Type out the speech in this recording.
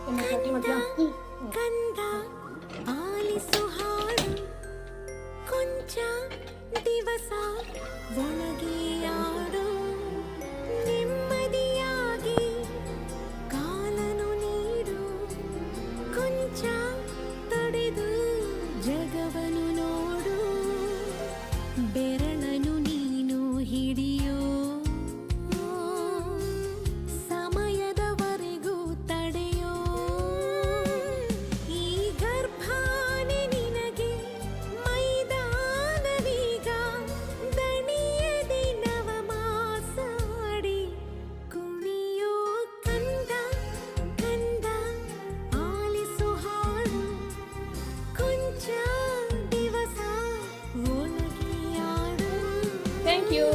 ಕಂದ ಕಂದ ಆಲಿಸು ಹಾಡು ಕೊಂಚ ದಿವಸ ಒಳಗೆ ಆಡು ನೆಮ್ಮದಿಯಾಗಿ ಕಾಲನು ನೀಡು ಕೊಂಚ ತಡೆದು ಜಗವನು ನೋಡು ಬೆರಳನು ನೀನು ಹಿಡಿಯೋ ಸಮಯದವರೆಗೂ ತಡೆಯೋ ಈ ಗರ್ಭಾನೆ ನಿನಗೆ ಮೈದಾನವೀಗ ದಣಿಯದೆ ನವಮಾಸಾಡಿ ಕುಣಿಯೋ ಕಂದ ಕಂದ ಆಲಿಸು ಹಾಡು ಕೊಂಚ ದಿವಸ ಒಳಗೆ ಆಡು. Thank you.